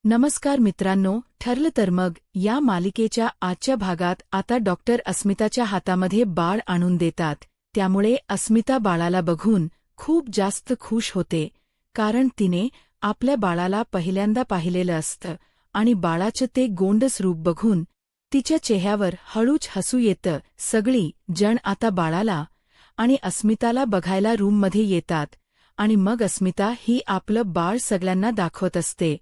नमस्कार मित्रांनो, ठरलं तर मग या मालिकेच्या आजच्या भागात आता डॉक्टर अस्मिताच्या हातामध्ये बाळ आणून देतात. त्यामुळे अस्मिता बाळाला बघून खूप जास्त खुश होते, कारण तिने आपल्या बाळाला पहिल्यांदा पाहिलेलं असतं आणि बाळाचं ते गोंडस रूप बघून तिच्या चेहऱ्यावर हळूच हसू येतं. सगळी जण आता बाळाला आणि अस्मिताला बघायला रूममध्ये येतात आणि मग अस्मिता ही आपलं बाळ सगळ्यांना दाखवत असते.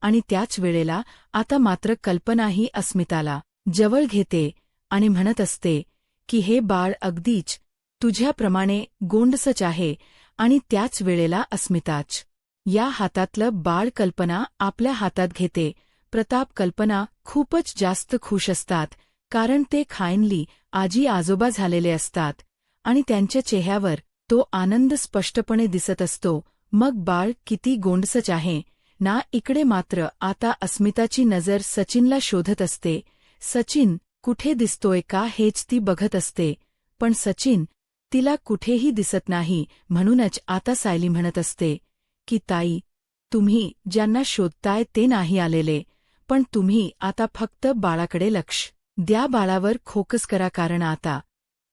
आणि त्याच वेळेला आता मात्र कल्पनाही अस्मिताला जवळ घेते आणि म्हणत असते की हे बाळ अगदीच तुझ्याप्रमाणे गोंडसच आहे. आणि त्याच वेळेला अस्मिताच या हातातलं बाळ कल्पना आपल्या हातात घेते. प्रताप कल्पना खूपच जास्त खुश असतात, कारण ते खायनली आजी आजोबा झालेले असतात आणि त्यांच्या चेहऱ्यावर तो आनंद स्पष्टपणे दिसत असतो. मग बाळ किती गोंडसच आहे ना. इकडे मात्र आता अस्मिताची नजर सचिनला शोधत असते. सचिन कुठे दिसतोय का हेच ती बघत असते, पण सचिन तिला कुठेही दिसत नाही. म्हणूनच आता सायली म्हणत असते की ताई, तुम्ही ज्यांना शोधताय ते नाही आलेले, पण तुम्ही आता फक्त बाळाकडे लक्ष द्या. बाळावर फोकस करा, कारण आता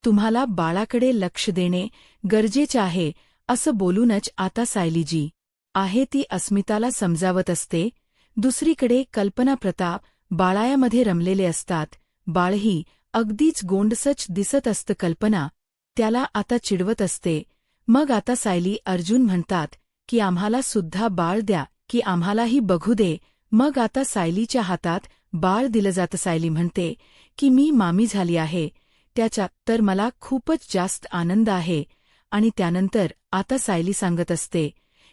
तुम्हाला बाळाकडे लक्ष देणे गरजेचे आहे. असं बोलूनच आता सायली जी आहे ती अस्मिताला समजावत असते. दुसरीकडे कल्पना प्रताप बाळायामध्ये रमलेले असतात. बाळही अगदीच गोंडसच दिसत असतं. कल्पना त्याला आता चिडवत असते. मग आता सायली अर्जुन म्हणतात की आम्हाला सुद्धा बाळ द्या, की आम्हालाही बघू दे. मग आता सायलीच्या हातात बाळ दिलं जातं. सायली म्हणते की मी मामी झाली आहे, त्याचा तर मला खूपच जास्त आनंद आहे. आणि त्यानंतर आता सायली सांगत असते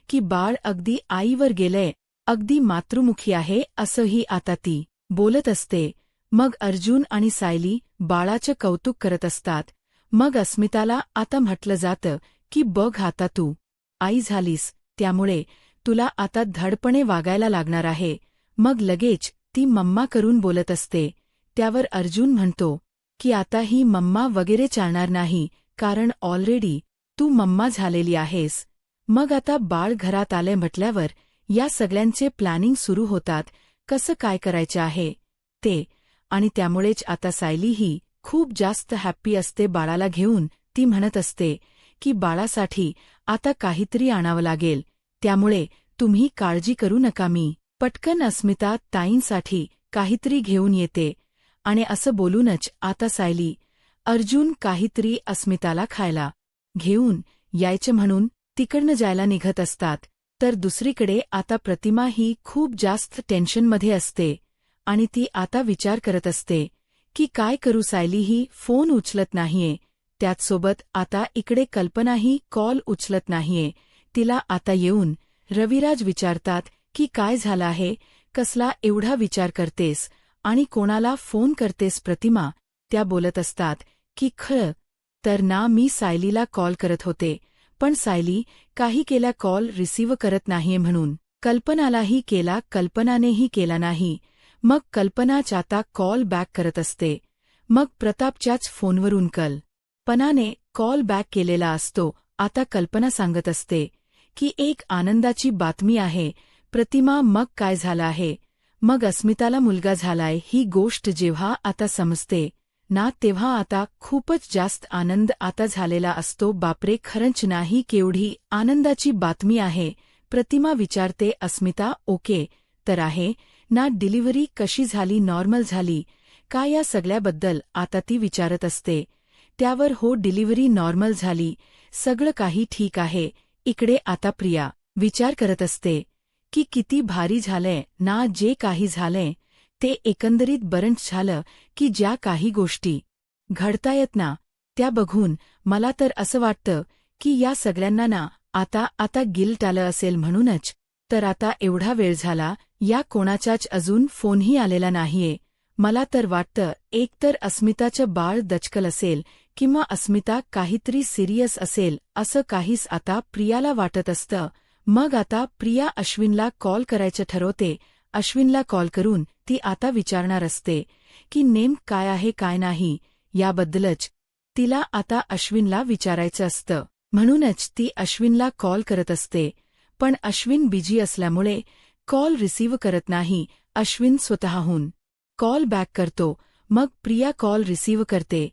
की बाळ अगदी आईवर गेलंय, अगदी मातृमुखी आहे, असंही आता ती बोलत असते. मग अर्जुन आणि सायली बाळाचं कौतुक करत असतात. मग अस्मिताला आता म्हटलं जातं की बघ, आता तू आई झालीस, त्यामुळे तुला आता धडपणे वागायला लागणार आहे. मग लगेच ती मम्मा करून बोलत असते. त्यावर अर्जुन म्हणतो की आता ही मम्मा वगैरे चालणार नाही, कारण ऑलरेडी तू मम्मा झालेली आहेस. मग आता बाळ घरात आले म्हटल्यावर या सगळ्यांचे प्लॅनिंग सुरू होतात, कसं काय करायचं आहे ते. आणि त्यामुळेच आता सायलीही खूप जास्त हॅप्पी असते बाळाला घेऊन. ती म्हणत असते की बाळासाठी आता काहीतरी आणावं लागेल, त्यामुळे तुम्ही काळजी करू नका, मी पटकन अस्मिता ताईंसाठी काहीतरी घेऊन येते. आणि असं बोलूनच आता सायली अर्जुन काहीतरी अस्मिताला खायला घेऊन यायचं म्हणून तिकडनं जायला निघत असतात. तर दुसरीकडे आता प्रतिमा ही खूप जास्त टेन्शनमध्ये असते आणि ती आता विचार करत असते की काय करू. सायलीही फोन उचलत नाहीये, त्याचसोबत आता इकडे कल्पनाही कॉल उचलत नाहीये. तिला आता येऊन रविराज विचारतात की काय झालं आहे, कसला एवढा विचार करतेस आणि कोणाला फोन करतेस. प्रतिमा त्या बोलत असतात की खरं तर ना, मी सायलीला कॉल करत होते, पण सायली काही केला कॉल रिसीव्ह करत नाहीये, म्हणून कल्पनालाही केला, कल्पनानेही केला नाही. मग कल्पनाच आता कॉल बॅक करत असते. मग प्रतापच्याच फोनवरून कल्पनाने कॉल बॅक केलेला असतो. आता कल्पना सांगत असते की एक आनंदाची बातमी आहे. प्रतिमा मग काय झालं आहे. मग अस्मिताला मुलगा झालाय ही गोष्ट जेव्हा आता समजते ना, तेव्हा आता खूपच जास्त आनंद आता झालेला असतो. बापरे, खरंच नाही, केवढी आनंदाची बातमी आहे. प्रतिमा विचारते, अस्मिता ओके तर आहे ना, डिलिव्हरी कशी झाली, नॉर्मल झाली का, या सगळ्याबद्दल आता ती विचारत असते. त्यावर हो, डिलिव्हरी नॉर्मल झाली, सगळं काही ठीक आहे. इकडे आता प्रिया विचार करत असते की किती भारी झालंय ना, जे काही झालंय ते एकंदरीत बरंच झालं, की ज्या काही गोष्टी घडतायत ना त्या बघून मला तर असं वाटतं की या सगळ्यांना ना आता गिल्ट आलं असेल. म्हणूनच तर आता एवढा वेळ झाला, या कोणाचाच अजून फोनही आलेला नाहीये. मला तर वाटतं एकतर अस्मिताचं बाळ दचकल असेल किंवा अस्मिता काहीतरी सिरियस असेल, असं काहीच आता प्रियाला वाटत असतं. मग आता प्रिया अश्विनला कॉल करायचं ठरवते. अश्विनला कॉल करून ती आता विचारणार असते की नेमकं काय आहे काय नाही, याबद्दलच तिला आता अश्विनला विचारायचं असतं. म्हणूनच ती अश्विनला कॉल करत असते, पण अश्विन बिझी असल्यामुळे कॉल रिसीव्ह करत नाही. अश्विन स्वतःहून कॉल बॅक करतो. मग प्रिया कॉल रिसीव्ह करते.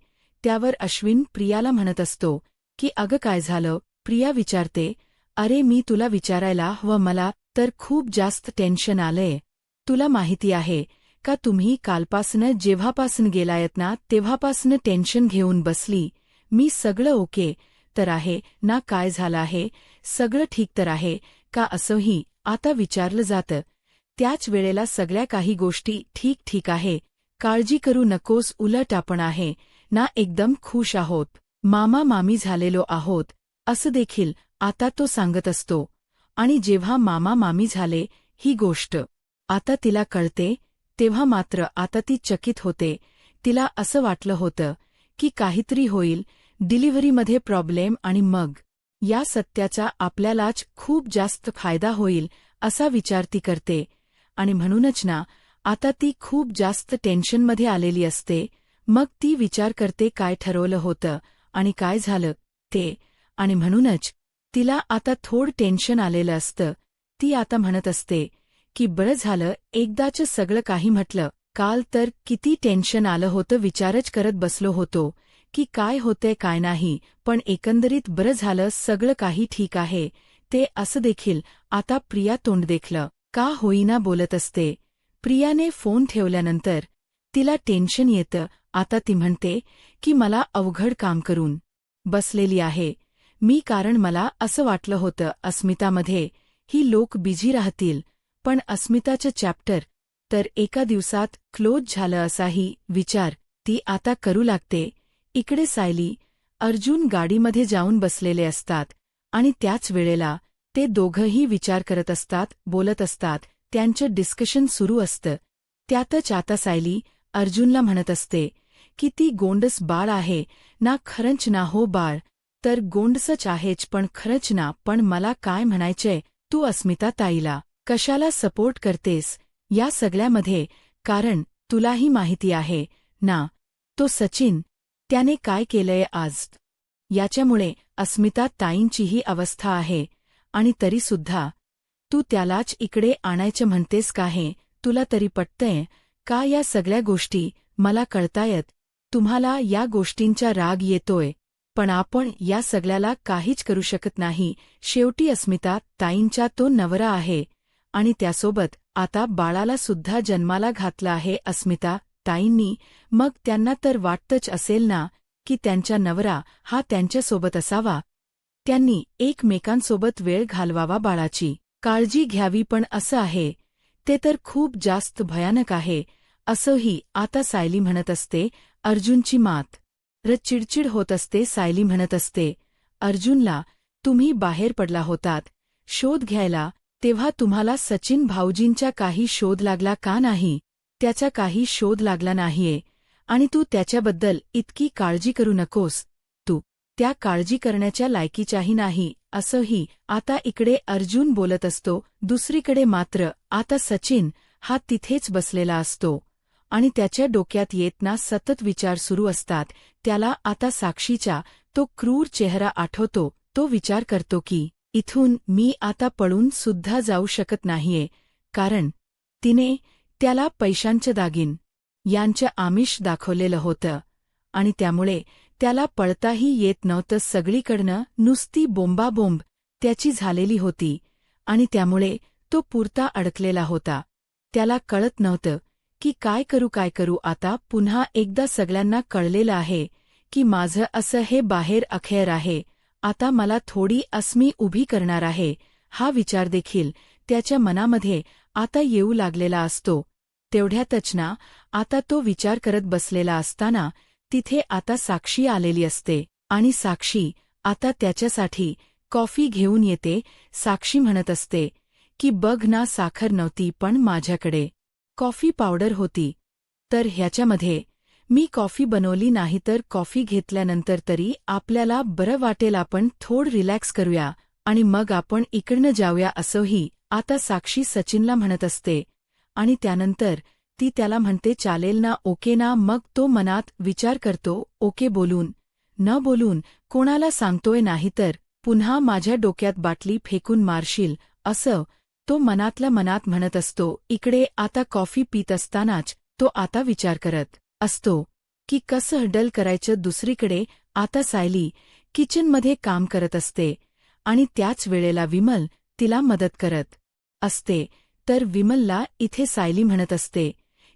त्यावर अश्विन प्रियाला म्हणत असतो की अगं काय झालं. प्रिया विचारते, अरे मी तुला विचारायला हवं, मला तर खूप जास्त टेन्शन आलंय. तुला माहिती आहे का, तुम्ही कालपासनं जेव्हापासून गेलायत ना तेव्हापासनं टेन्शन घेऊन बसली. मी सगळं ओके तर आहे ना, काय झालं आहे, सगळं ठीक तर आहे का, असंही आता विचारलं जातं. त्याच वेळेला सगळ्या काही गोष्टी ठीक ठीक आहे, काळजी करू नकोस, उलट आपण आहे ना एकदम खुश आहोत, मामा मामी झालेलो आहोत, असं देखील आता तो सांगत असतो. आणि जेव्हा मामा मामी झाले ही गोष्ट आता तिला कळते, तेव्हा मात्र आता ती चकित होते. तिला असं वाटलं होतं की काहीतरी होईल, डिलिव्हरीमध्ये प्रॉब्लेम, आणि मग या सत्याचा आपल्यालाच खूप जास्त फायदा होईल असा विचार ती करते. आणि म्हणूनच ना आता ती खूप जास्त टेन्शनमध्ये आलेली असते. मग ती विचार करते काय ठरवलं होतं आणि काय झालं ते, आणि म्हणूनच तिला आता थोडं टेन्शन आलेलं असतं. ती आता म्हणत असते की बरं झालं एकदाच सगळं काही म्हटलं. काल तर किती टेन्शन आलं होतं, विचारच करत बसलो होतो की काय होतंय काय नाही, पण एकंदरीत बरं झालं, सगळं काही ठीक आहे. ते असं देखील आता प्रिया तोंड देखलं का होईना बोलत असते. प्रियाने फोन ठेवल्यानंतर तिला टेन्शन येतं. आता ती म्हणते की मला अवघड काम करून बसलेली आहे मी, कारण मला असं वाटलं होतं अस्मितामध्ये ही लोक बिझी राहतील, पण अस्मिताचं चॅप्टर तर एका दिवसात क्लोज झालं असाही विचार ती आता करू लागते. इकडे सायली, अर्जुन गाडीमध्ये जाऊन बसलेले असतात आणि त्याच वेळेला ते दोघंही विचार करत असतात, बोलत असतात, त्यांचं डिस्कशन सुरू असतं. त्यातच आता सायली अर्जुनला म्हणत असते की ती गोंडस बाळ आहे ना. खरंच ना हो बाळ तर गोंडसच आहेच, पण खरंच ना. पण मला काय म्हणायचंय, तू अस्मिता ताईला कशाला सपोर्ट करतेस या सगळ्यामध्ये, कारण तुलाही माहिती आहे ना तो सचिन त्याने काय केलंय आज, याच्यामुळे अस्मिता ताईंचीही अवस्था आहे. आणि तरीसुद्धा तू त्यालाच इकडे आणायचं म्हणतेस का, हे तुला तरी पटतंय का. या सगळ्या गोष्टी मला कळतायत, तुम्हाला या गोष्टींचा राग येतोय, पण आपण या सगळ्याला काहीच करू शकत नाही. शेवटी अस्मिता ताईंचा तो नवरा आहे आणि त्यासोबत आता बाळाला सुद्धा जन्माला घातलं आहे अस्मिता ताईंनी. मग त्यांना तर वाटतंच असेल ना की त्यांचा नवरा हा त्यांच्यासोबत असावा, त्यांनी एकमेकांसोबत वेळ घालवावा, बाळाची काळजी घ्यावी. पण असं आहे ते तर खूप जास्त भयानक आहे, असंही आता सायली म्हणत असते. अर्जुनची मात चिडचिड होत असते. सायली म्हणत असते अर्जुनला, तुम्ही बाहेर पडला होतात शोध घ्यायला, तेव्हा तुम्हाला सचिन भाऊजींचा काही शोध लागला का नाही. त्याचा काही शोध लागला नाहीये आणि तू त्याच्याबद्दल इतकी काळजी करू नकोस, तू त्या काळजी करण्याच्या लायकीचाही नाही, असंही आता इकडे अर्जुन बोलत असतो. दुसरीकडे मात्र आता सचिन हा तिथेच बसलेला असतो आणि त्याच्या डोक्यात येत ना सतत विचार सुरू असतात. त्याला आता साक्षीचा तो क्रूर चेहरा आठवतो. तो विचार करतो की इथून मी आता पळून सुद्धा जाऊ शकत नाहीये, कारण तिने त्याला पैशांचे दागिन यांचं आमिष दाखवलेलं होतं आणि त्यामुळे त्याला पळताही येत नव्हतं. सगळीकडनं नुसती बोंबाबोंब त्याची झालेली होती आणि त्यामुळे तो पुरता अडकलेला होता. त्याला कळत नव्हतं की काय करू. आता पुन्हा एकदा सगळ्यांना कळलेलं आहे की माझं असं हे बाहेर अखेर आहे, आता मला थोडी अस्मी उभी करणार आहे, हा विचार देखील त्याच्या मनामध्ये आता येऊ लागलेला असतो. तेवढ्यातच ना आता तो विचार करत बसलेला असताना तिथे आता साक्षी आलेली असते आणि साक्षी आता त्याच्यासाठी कॉफी घेऊन येते. साक्षी म्हणत असते की बघ ना, साखर नव्हती पण माझ्याकडे कॉफी पावडर होती, तर ह्याच्यामध्ये मी कॉफी बनवली नाही, तर कॉफी घेतल्यानंतर तरी आपल्याला बरं वाटेल, आपण थोडं रिलॅक्स करूया आणि मग आपण इकडनं जाऊया, असंही आता साक्षी सचिनला म्हणत असते. आणि त्यानंतर ती त्याला म्हणते चालेल ना, ओके ना. मग तो मनात विचार करतो, ओके बोलून न बोलून कोणाला सांगतोय, नाहीतर पुन्हा माझ्या डोक्यात बाटली फेकून मारशील, असं तो मनातल्या मनात म्हणत असतो. इकडे आता कॉफी पीत असतानाच तो आता विचार करत असतो की कसं हँडल करायचं. दुसरीकडे आता सायली किचनमध्ये काम करत असते आणि त्याच वेळेला विमल तिला मदत करत असते. तर विमलला इथे सायली म्हणत असते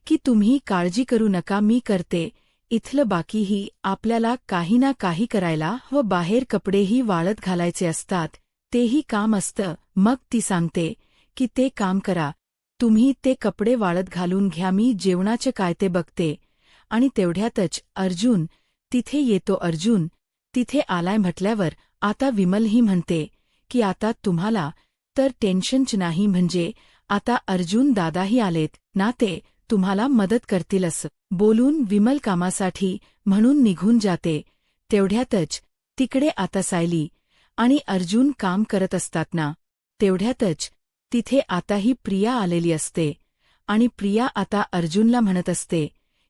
की तुम्ही काळजी करू नका, मी करते इथलं बाकीही. आपल्याला काही ना काही करायला व बाहेर कपडेही वाळत घालायचे असतात, तेही काम असतं. मग ती सांगते की ते काम करा तुम्ही, ते कपडे वाळत घालून घ्या, मी जेवणाचे काय ते बघते. आणि तेवढ्यातच अर्जुन तिथे येतो. अर्जुन तिथे आलाय म्हटल्यावर आता विमलही म्हणते की आता तुम्हाला तर टेन्शनच नाही, म्हणजे आता अर्जुन दादाही आलेत ना, ते तुम्हाला मदत करतील असं बोलून विमल कामासाठी म्हणून निघून जाते. तेवढ्यातच तिकडे आता सायली आणि अर्जुन काम करत असतात ना, तेवढ्यातच तिथे आताही प्रिया आलेली असते आणि प्रिया आता अर्जुनला म्हणत असते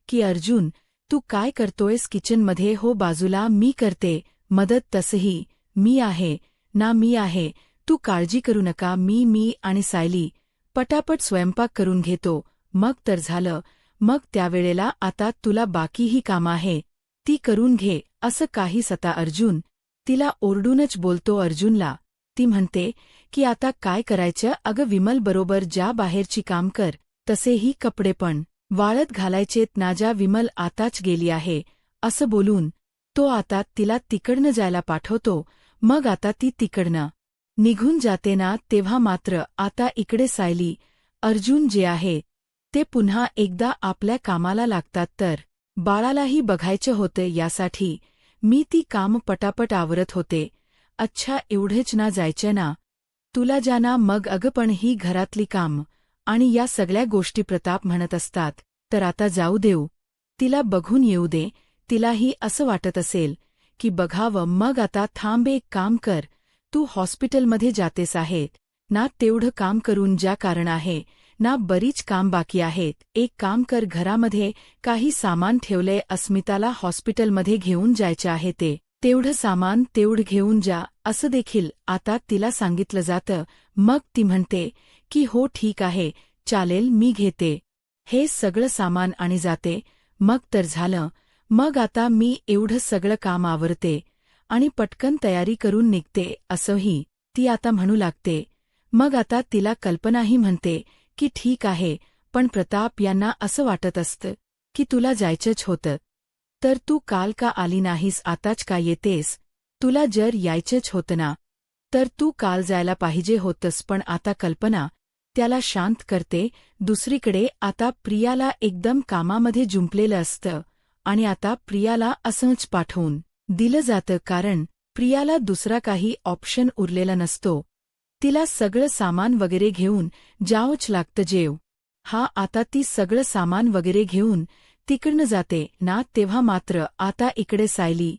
की अर्जुन तू काय करतोयस किचनमध्ये? हो बाजूला, मी करते मदत, तसंही मी आहे ना, मी आहे, तू काळजी करू नका. मी आणि सायली पटापट स्वयंपाक करून घेतो, मग तर झालं. मग त्यावेळेला आता तुला बाकीही काम आहे ती करून घे. असं काहीच आता अर्जुन तिला ओरडूनच बोलतो. अर्जुनला ती म्हणते की आता काय करायचं? अगं विमल बरोबर जा, बाहेरची काम कर, तसेही कपडे पण वाळत घालायचेत ना, जा, विमल आताच गेली आहे असं बोलून तो आता तिला तिकडनं जायला पाठवतो. मग आता ती तिकडनं निघून जाते ना, तेव्हा मात्र आता इकडे सायली अर्जुन जे आहे ते पुन्हा एकदा आपल्या कामाला लागतात. तर बाळालाही बघायचं होतं, यासाठी मी ती काम पटापट आवरत होते. अच्छा एवढेच ना, जायचं ना तुला? जाना मग. अगं पण ही घरातली काम आणि या सगळ्या गोष्टी प्रताप म्हणत असतात, तर आता जाऊ देऊ, तिला बघून येऊ दे. तिलाही असं वाटत असेल की बघावं. मग आता थांब, एक काम कर, तू हॉस्पिटलमध्ये जातेस आहेत ना, तेवढं काम करून जा, कारण आहे ना बरीच काम बाकी आहेत. एक काम कर, घरामध्ये काही सामान ठेवलंय, अस्मिताला हॉस्पिटलमध्ये घेऊन जायचं आहे, ते तेवढं सामान तेवढं घेऊन जा, असं देखील आता तिला सांगितलं जातं. मग ती म्हणते की हो ठीक आहे, चालेल, मी घेते हे सगळं सामान आणि जाते. मग तर झालं. मग आता मी एवढं सगळं काम आवरते आणि पटकन तयारी करून निघते, असंही ती आता म्हणू लागते. मग आता तिला कल्पनाही म्हणते की ठीक आहे, पण प्रताप यांना असं वाटत असतं की तुला जायचंच होतं, तर तू काल का आली नाहीस, आताच का येतेस? तुला जर यायचंच होतं ना, तर तू काल जायला पाहिजे होतंस. पण आता कल्पना त्याला शांत करते. दुसरीकडे आता प्रियाला एकदम कामामध्ये जुंपलेलं असतं आणि आता प्रियाला असंच पाठवून दिलं जातं, कारण प्रियाला दुसरा काही ऑप्शन उरलेला नसतो. तिला सगळं सामान वगैरे घेऊन जावंच लागतं. जेव हा आता ती सगळं सामान वगैरे घेऊन तिकडनं जाते ना, तेव्हा मात्र आता इकडे सायली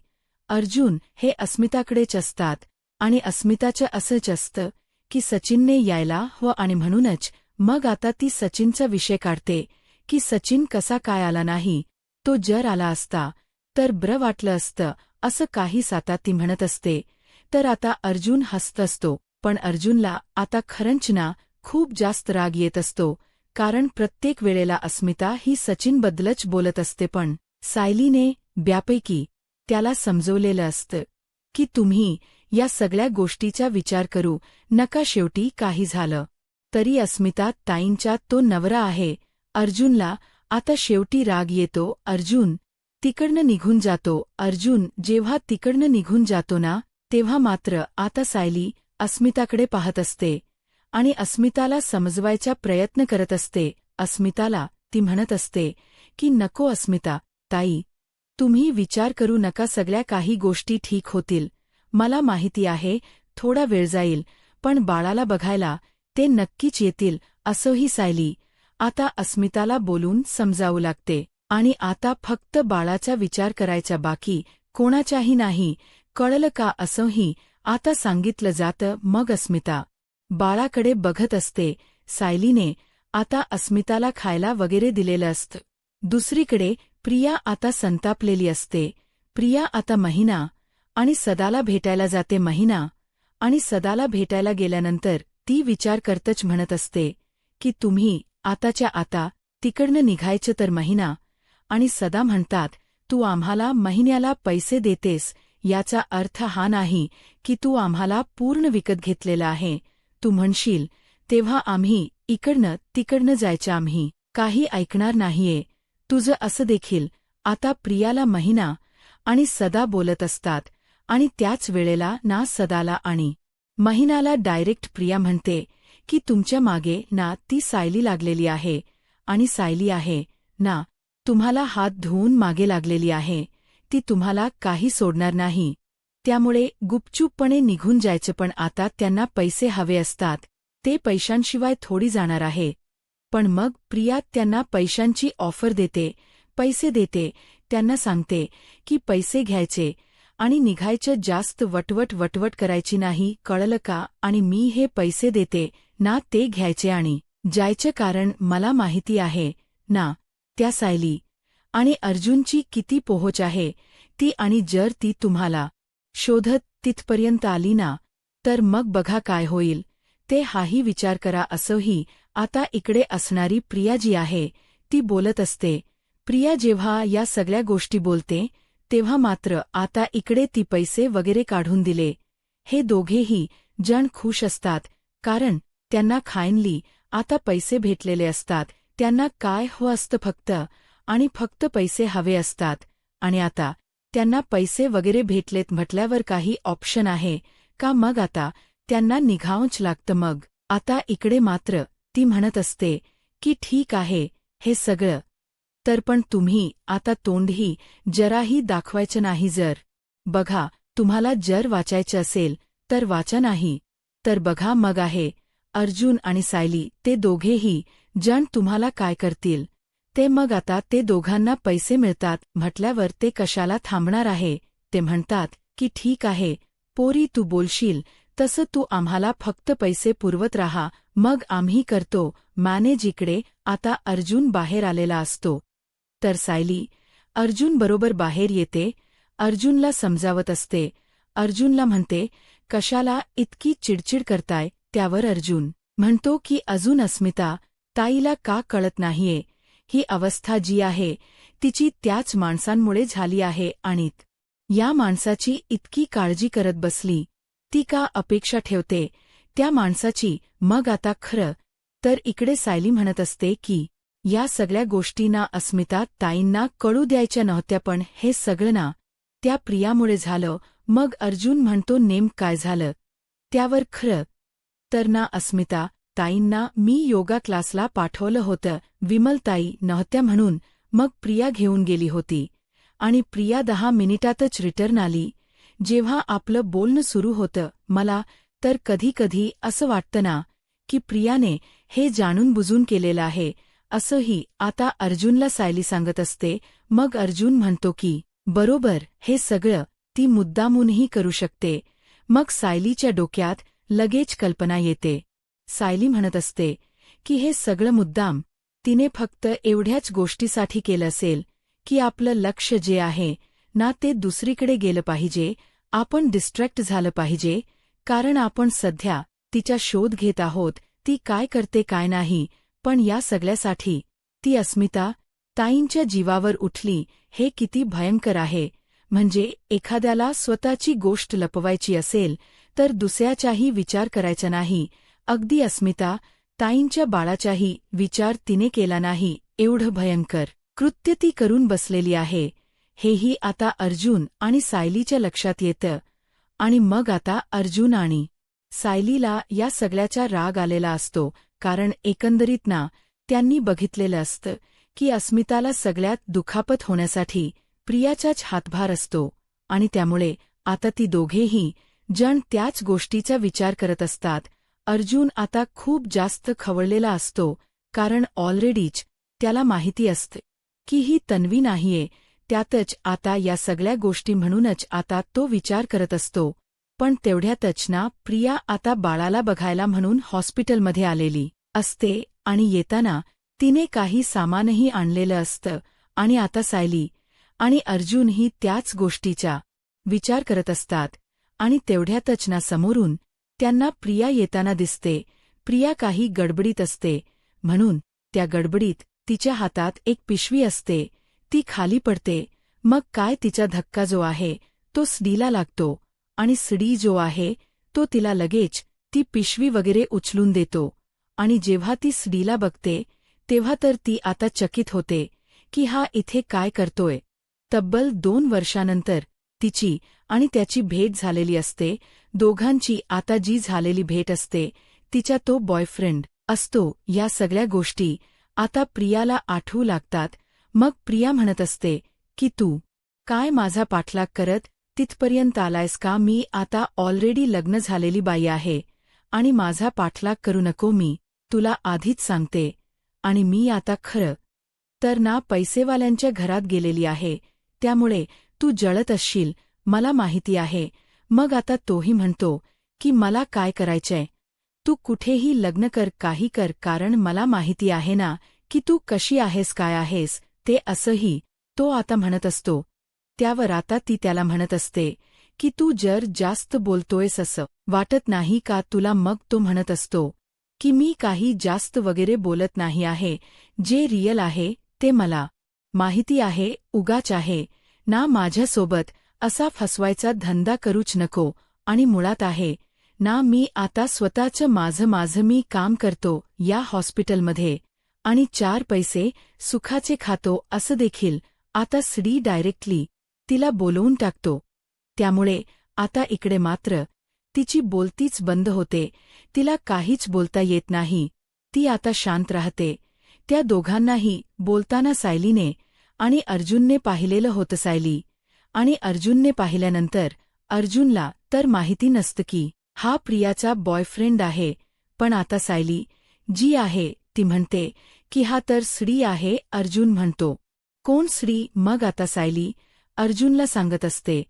अर्जुन हे अस्मिताकडेच असतात आणि अस्मिताचं असंच असतं की सचिनने यायला हवं, आणि म्हणूनच मग आता ती सचिनचा विषय काढते की सचिन कसा काय आला नाही, तो जर आला असता तर बरं वाटलं असतं, असं काहीच आता ती म्हणत असते. तर आता अर्जुन हसत असतो, पण अर्जुनला आता खरंच ना खूप जास्त राग येत असतो, कारण प्रत्येक वेळेला अस्मिता ही सचिनबद्दलच बोलत असते. पण सायलीने ब्यापैकी त्याला समजवलेलं असतं की तुम्ही या सगळ्या गोष्टीचा विचार करू नका, शेवटी काही झालं तरी अस्मिता ताईंचा तो नवरा आहे. अर्जुनला आता शेवटी राग येतो. अर्जुन तिकडनं निघून जातो. अर्जुन जेव्हा तिकडनं निघून जातो ना, तेव्हा मात्र आता सायली अस्मिताकडे पाहत असते आणि अस्मिताला समजवायचा प्रयत्न करत असते. अस्मिताला ती म्हणत असते की नको अस्मिता ताई, तुम्ही विचार करू नका, सगळ्या काही गोष्टी ठीक होतील. मला माहिती आहे थोडा वेळ जाईल, पण बाळाला बघायला ते नक्कीच येतील, असंही सायली आता अस्मिताला बोलून समजावू लागते. आणि आता फक्त बाळाचा विचार करायचा, बाकी कोणाचाही नाही, कळलं का, असंही आता सांगितलं जातं. मग अस्मिता बाळाकडे बघत असते. सायलीने आता अस्मिताला खायला वगैरे दिलेलं असतं. दुसरीकडे प्रिया आता संतापलेली असते. प्रिया आता महिना आणि सदाला भेटायला जाते. महिना आणि सदाला भेटायला गेल्यानंतर ती विचार करतच म्हणत असते की तुम्ही आताच्या आता तिकडनं निघायचं तर महिना, आणि सदा म्हणतात तू आम्हाला महिन्याला पैसे देतेस याचा अर्थ हा नाही की तू आम्हाला पूर्ण विकत घेतलेला आहे. तू म्हणशील तेव्हा आम्ही इकडनं तिकडनं जायचं आम्ही काही ऐकणार नाहीये. तुझं असं देखील आता प्रियाला महिना आणि सदा बोलत असतात, आणि त्याच वेळेला ना सदाला आणि महिनाला डायरेक्ट प्रिया म्हणते की तुमच्या मागे ना ती सायली लागलेली आहे, आणि सायली आहे ना तुम्हाला हात धुवून मागे लागलेली आहे. ती तुम्हाला काही सोडणार नाही. त्यामुळे गुपचूपपणे निघून जायचं. पण आता त्यांना पैसे हवे असतात. ते पैशांशिवाय थोडी जाणार आहे. पण मग प्रिया त्यांना पैशांची ऑफर देते, पैसे देते. त्यांना सांगते की पैसे घ्यायचे आणि निघायचं, जास्त वटवट करायची नाही, कळलं का? आणि मी हे पैसे देते ना ते घ्यायचे आणि जायचं, कारण मला माहिती आहे ना त्या सायली आणि अर्जुनची किती पोहोच आहे ती, आणि जर ती तुम्हाला शोधत तिथपर्यंत आली ना तर मग बघा काय होईल ते. हाही विचार करा. असंही आता इकडे असणारी प्रिया जी आहे ती बोलत असते. प्रिया जेव्हा या सगळ्या गोष्टी बोलते तेव्हा मात्र आता इकडे ती पैसे वगैरे काढून दिले. हे दोघेही जण खुश असतात, कारण त्यांना खायनली आता पैसे भेटलेले असतात. त्यांना काय हवं असतं फक्त आणि फक्त पैसे हवे असतात. आणि आता त्यांना पैसे वगैरे भेटलेत म्हटल्यावर काही ऑप्शन आहे का? मग आता त्यांना निघावंच लागतं. मग आता इकडे मात्र ती म्हणत असते की ठीक आहे हे सगळं, तर पण तुम्ही आता तोंडही जराही दाखवायचं नाही. जर बघा तुम्हाला जर वाचायचं असेल तर वाचा, नाही तर बघा मग आहे अर्जुन आणि सायली ते दोघेही जण तुम्हाला काय करतील ते. मग आता ते दोघांना पैसे मिळतात म्हटल्यावर ते कशाला थांबणार आहे. ते म्हणतात की ठीक आहे पोरी, तू बोलशील तसं तू आम्हाला फक्त पैसे पुरवत राहा, मग आम्ही करतो मॅनेज. इकडे आता अर्जुन बाहेर आलेला असतो तर सायली अर्जुन बरोबर बाहेर येते. अर्जुनला समजावत असते. अर्जुनला म्हणते कशाला इतकी चिडचिड करताय. त्यावर अर्जुन म्हणतो की अजून अस्मिता ताईला का कळत नाहीये, ही अवस्था जी आहे तिची त्याच माणसांमुळे झाली आहे, आणि या माणसाची इतकी काळजी करत बसली, ती का अपेक्षा ठेवते त्या माणसाची. मग आता खरं तर इकडे सायली म्हणत असते की या सगळ्या गोष्टींना अस्मिता ताईंना कळू द्यायच्या नव्हत्या, पण हे सगळं ना त्या प्रियामुळे झालं. मग अर्जुन म्हणतो नेमकं काय झालं. त्यावर खरं तर ना अस्मिता ताईंना मी योगा क्लासला पाठवलं होतं, विमलताई नव्हत्या म्हणून. मग प्रिया घेऊन गेली होती आणि प्रिया 10 मिनिटातच रिटर्न आली. जेव्हा आपलं बोलणं सुरू होतं मला तर कधी कधी असं वाटतं ना की प्रियाने हे जाणून बुजून केलेलं आहे. असंही आता अर्जुनला सायली सांगत असते. मग अर्जुन म्हणतो की बरोबर, हे सगळं ती मुद्दामूनही करू शकते. मग सायलीच्या डोक्यात लगेच कल्पना येते. सायली म्हणत असते की हे सगळं मुद्दाम तिने फक्त एवढ्याच गोष्टीसाठी केलं असेल की आपलं लक्ष जे आहे ना ते दुसरीकडे गेलं पाहिजे, आपण डिस्ट्रॅक्ट झालं पाहिजे, कारण आपण सध्या तिचा शोध घेत आहोत, ती काय करते काय नाही. पण या सगळ्यासाठी ती अस्मिता ताईंच्या जीवावर उठली. हे किती भयंकर आहे. म्हणजे एखाद्याला स्वतःची गोष्ट लपवायची असेल तर दुसऱ्याचाही विचार करायचा नाही. अगदी अस्मिता ताईंच्या बाळाचाही विचार तिने केला नाही. एवढं भयंकर कृत्य ती करून बसलेली आहे हेही आता अर्जुन आणि सायलीच्या लक्षात येतं. आणि मग आता अर्जुन आणि सायलीला या सगळ्याचा राग आलेला असतो, कारण एकंदरीत ना त्यांनी बघितलेलं असतं की अस्मिताला सगळ्यात दुखापत होण्यासाठी प्रियाचाच हातभार असतो, आणि त्यामुळे आता ती दोघेही जण त्याच गोष्टीचा विचार करत असतात. अर्जुन आता खूप जास्त खवळलेला असतो, कारण ऑलरेडीच त्याला माहिती असते की ही तन्वी नाहीये. त्यातच आता या सगळ्या गोष्टी, म्हणूनच आता तो विचार करत असतो. पण तेवढ्यातच ना प्रिया आता बाळाला बघायला म्हणून हॉस्पिटलमध्ये आलेली असते, आणि येताना तिने काही सामानही आणलेलं असतं. आणि आता सायली आणि अर्जुनही त्याच गोष्टीचा विचार करत असतात. आणि तेवढ्यातच ना समोरून त्यांना प्रिया येताना दिसते. प्रिया काही गडबडीत असते, म्हणून त्या गडबडीत तिच्या हातात एक पिशवी असते, ती खाली पडते. मग काय तिचा धक्का जो आहे तो सडीला लागतो आणि सडी जो आहे तो तिला लगेच ती पिशवी वगैरे उचलून देतो. आणि जेव्हा ती सडीला बघते तेव्हा तर ती आता चकित होते की हा इथे काय करतोय. तब्बल 2 वर्षानंतर तिची आणि त्याची भेट झालेली असते. दोघांची आता जी झालेली भेट असते तिचा तो बॉयफ्रेंड असतो. या सगळ्या गोष्टी आता प्रियाला आठवू लागतात. मग प्रिया म्हणत असते की तू काय माझा पाठलाग करत तिथपर्यंत आलायस का? मी आता ऑलरेडी लग्न झालेली बाई आहे आणि माझा पाठलाग करू नको, मी तुला आधीच सांगते. आणि मी आता खरं तर ना पैसेवाल्यांच्या घरात गेलेली आहे, त्यामुळे तू जळत असशील, मला माहिती आहे. मग आता तोही म्हणतो की मला काय करायचंय, तू कुठेही लग्न कर, काही कर, कारण मला माहिती आहे ना की तू कशी आहेस, काय आहेस ते. असंही तो आता म्हणत असतो. त्यावर आता ती त्याला म्हणत असते की तू जर जास्त बोलतोयस असं वाटत नाही का तुला? मग तो म्हणत असतो की मी काही जास्त वगैरे बोलत नाही आहे, जे रियल आहे ते मला माहिती आहे. उगाच आहे ना माझ्यासोबत असा फसवायचा धंदा करूच नको. आणि मुळात आहे ना मी आता स्वतःचं माझं मी काम करतो या हॉस्पिटलमध्ये आणि 4 पैसे सुखाचे खातो. असं देखील आता सडी डायरेक्टली तिला बोलवून टाकतो. त्यामुळे आता इकडे मात्र तिची बोलतीच बंद होते. तिला काहीच बोलता येत नाही. ती आता शांत राहते. त्या दोघांनाही बोलताना सायलीने आणि अर्जुनने पाहिलेलं होतं. सायली आणि अर्जुनने पाहिल्यानंतर अर्जुनला तर माहिती नसतं की हा प्रियाचा बॉयफ्रेंड आहे. पण आता सायली जी आहे ती म्हणते की हा तर सडी आहे. अर्जुन म्हणतो कोण सडी? मग आता सायली अर्जुनला सांगत असते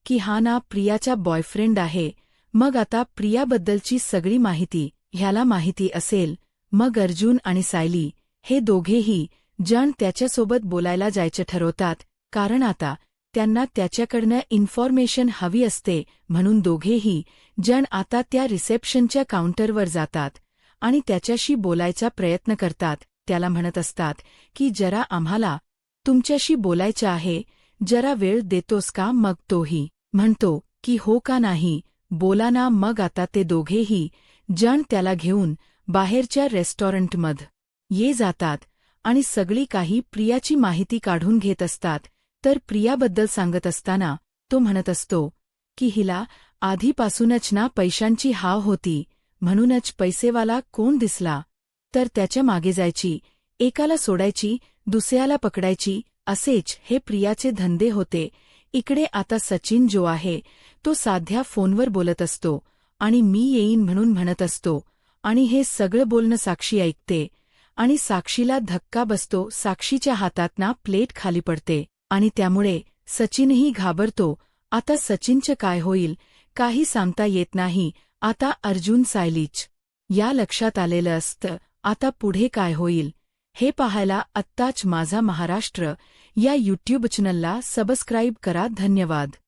की हा ना प्रियाचा बॉयफ्रेंड आहे. मग आता प्रियाबद्दलची सगळी माहिती ह्याला माहिती असेल. मग अर्जुन आणि सायली हे दोघेही जण त्याच्यासोबत बोलायला जायचं ठरवतात, कारण आता त्यांना त्याच्याकडनं इन्फॉर्मेशन हवी असते. म्हणून दोघेही जण आता त्या रिसेप्शनच्या काउंटरवर जातात आणि त्याच्याशी बोलायचा प्रयत्न करतात. त्याला म्हणत असतात की जरा आम्हाला तुमच्याशी बोलायचं आहे, जरा वेळ देतोस का? मग तोही म्हणतो की हो का नाही, बोला ना. मग आता ते दोघेही जण त्याला घेऊन बाहेरच्या रेस्टॉरंटमध्ये ये जातात आणि सगळी काही प्रियाची माहिती काढून घेत असतात. तर प्रियाबद्दल सांगत असताना तो म्हणत असतो की हिला आधीपासूनच ना पैशांची हाव होती, म्हणूनच पैसेवाला कोण दिसला तर त्याच्या मागे जायची, एकाला सोडायची, दुसऱ्याला पकडायची, असेच हे प्रियाचे धंदे होते. इकडे आता सचिन जो आहे तो साध्या फोनवर बोलत असतो आणि मी येईन म्हणून म्हणत असतो. आणि हे सगळं बोलणं साक्षी ऐकते आणि साक्षीला धक्का बसतो. साक्षीच्या हातात ना प्लेट खाली पडते आणि त्यामुळे सचिनही घाबरतो. आता सचिनचं काय होईल काही सांगता येत नाही. आता अर्जुन सायलीच या लक्षात आलेलं असतं. आता पुढे काय होईल हे पाहायला आत्ताच माझा महाराष्ट्र या यूट्यूब चॅनलला सबस्क्राईब करा. धन्यवाद.